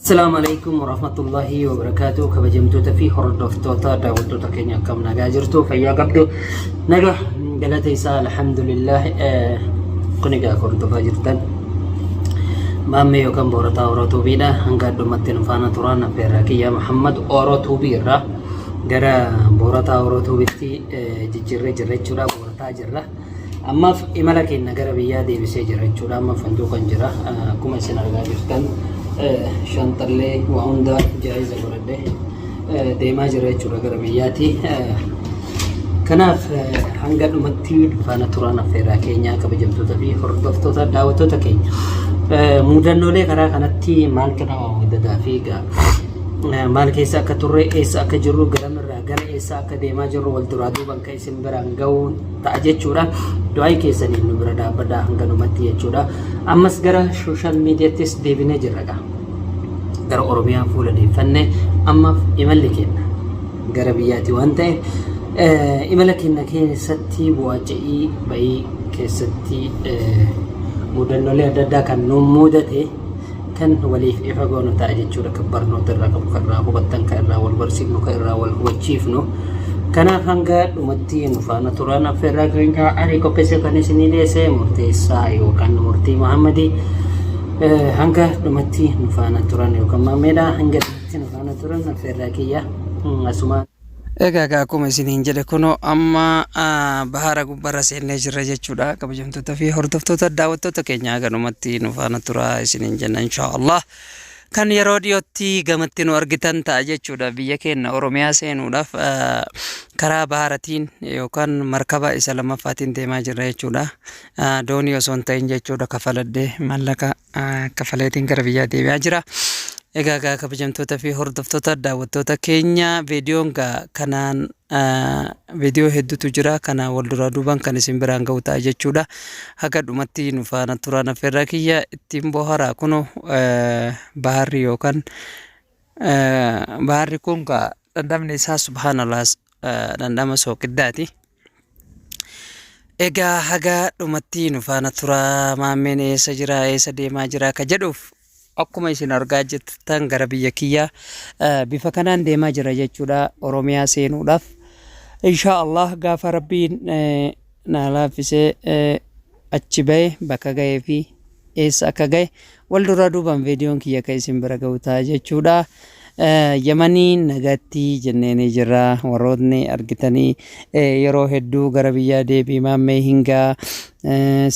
السلام عليكم ورحمة الله وبركاته. كبجمتو تفي هردفتوتا داوتو تكينيا كم نجاجرتو فيا قبضو نجح قالت إيسا الحمد لله كونيجا كورتو فاجرتن مامي يوكم بورتا أوراتو بيدا هنقدو متن فانا ترانا بيراكيا محمد أوراتو بيرا gara borata أوراتو بيتي جرة جرة چورا borata جرة أما إمالا كينا gara بيا دي بيسي جرة چورا أما فندو كنجرة كوما سنرغا جرتن شانتلي وعوندا جائزة برده ديما جرى چورا gara biyyaati kanaaf hanga dhumatti faana turaana feeraa keenya kabajamtoota fi hordoftoota daawwattoota keenya mudannoolee karaa kanatti maal kana wadataa fi maal keessa akka turre eessa akka jirru garamirraa gara eessa akka deemaa jirru wal duraa duuban kan isin biraan ga'uu ta'a jechuudha du'aa keessaniin nu bira dhaabbadaa hanga dhumatti jechuudha ammas gara sooshaal miidiyaattis deebinee jirra gara oromiyaa fuula deeffanne amma imalli kenna gara biyyaati waan ta'e imala kenna keessatti bu'aaca'ii bayii keessatti mudannoolee adda addaa kan nu mudate kan waliif ifa goonu ta'a jechuudha kan barnoota irraa qabu kan irraa hubattan kan irraa wal barsiifnu kan irraa wal hubachiifnu kanaaf hanga dhumatti nu faana turaan affeerraa keenya ani qopheesse kan isinii dhiyeesse murteessaa yookaan murtii Muhammadii hanga dhumatti nu faana turan yookaan maameedha hanga dhumatti nu faana turan affeerraa kiyya asuma egaa akkuma isiniin jedhe kunoo amma bahara gubbarra seennee jirra jechuudha kabajamtoota fi hordoftoota daawwattoota keenya hanga dhumatti nu faana tura isiniin jenna inshaallah kan yeroo dhiyootti gamatti nu argitan ta'a jechuudha biyya keenya oromiyaa seenuudhaaf karaa baharatiin yookaan markaba isa lammaffaatiin deemaa jirra jechuudha doonii osoo hin ta'in jechuudha kafaladhee maallaqa kafaleetiin gara biyyaa deebi'aa jira egaa kabajamtoota fi hordoftoota daawwattoota keenya viidiyoon kanaan viidiyoo hedduutu jira kana wal duraa duubaan kan isin biraan ga'u ta'a jechuudha haga dhumatti nu faana turaan affeerraa kiyya ittiin boharaa kunoo baharri yookaan baharri kun dhandhamni isaa subhaanallah dhandhama sooqiddaati egaa haga dhumatti nu faana turaa maammeen eessa jira eessa deemaa jira ka jedhuuf akkuma isin argaa jirtan gara biyya kiyyaa bifa kanaan deemaa jira jechuudha oromiyaa seenuudhaaf inshaallah gaafa rabbiin na laaffisee achi bahe bakka ga'ee fi eessa akka ga'e wal duraa duubaan viidiyoon kiyya kan isin bira ga'u ta'a jechuudha yamanii nagatti jenneeni jirra warrootni argitanii yeroo hedduu gara biyyaa deebii maammee hingaa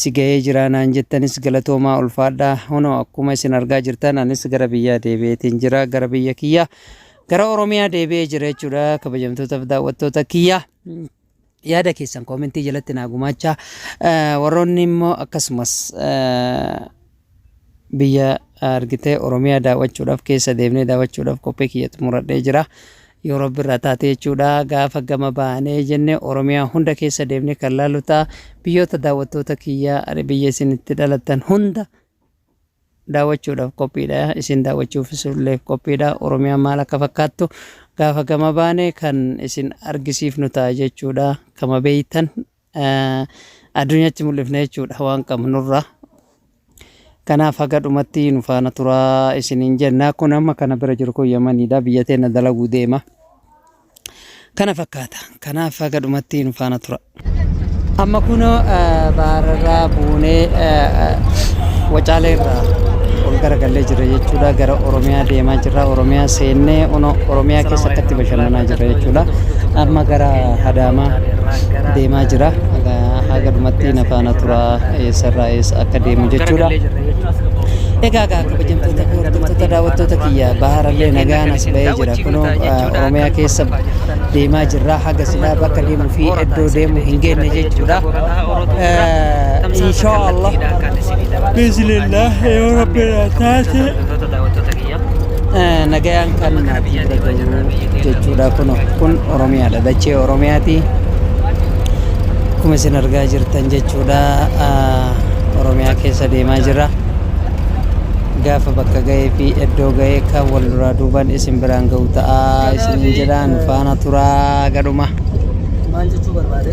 si ga'ee jira naan jettanis galatoomaa ulfaadhaa hono akkuma isin argaa jirtan anis gara biyyaa deebi'eetiin jira gara biyya kiyya gara oromiyaa deebi'ee jira jechuudha kabajamtootaaf daawwattoota kiyya yaada keessan koomentii jalatti naa gumaachaa warroonni immoo akkasumas biyya argitee oromiyaa daawwachuudhaaf keessa deemnee daawwachuudhaaf qophii kiyya xumuradhee jira yoo rabbi irraa taate jechuudha gaafa gama baanee jenne oromiyaa hunda keessa deemnee kan laallu ta'a biyyoota daawwattoota kiyyaa biyya isin itti dhalattan hunda daawwachuudhaaf qophiidha isin daawwachuufis illee qophiidha oromiyaa maal akka fakkaattu gaafa gama baanee kan isin argisiifnu ta'a jechuudha kama beeytan addunyaatti mul'ifne jechuudha waan qabnurra kanaaf haga dhumatti nu faana turaa isiniin jenna kun amma kana bira jiru kun yamaniidha biyya teenya dalaguu deema kana fakkaata kanaaf haga dhumatti nu faana tura amma kun bahararraa buunee wacaalee irraa ol garagallee jira jechuudha gara oromiyaa deemaa jirra oromiyaa seennee oromiyaa keessa akkatti bashannanaa jira jechuudha amma gara hadaamaa deemaa jira haga dhumatti na faana tura eessarraa eessa akka deemu jechuudha egaa kabajamtoota fi hordoftoota daawwattoota kiyya baharallee nagaan as ba'ee jira kunoo oromiyaa keessa deemaa jirra haga silaa bakka deemuu fi iddoo deemu hin geenye jechuudha inshaallah bismillah yoo rabbi taate nagayaan kan jechuudha kun oromiyaadha dachee oromiyaati akkuma isin argaa jirtan jechuudha oromiyaa keessa deemaa jirra gaafa bakka ga'ee fi iddoo ga'ee kan wal duraa duubaan isin biraan ga'u ta'a isiniin jedhaan faana turaa gadhuma maal jechuu barbaade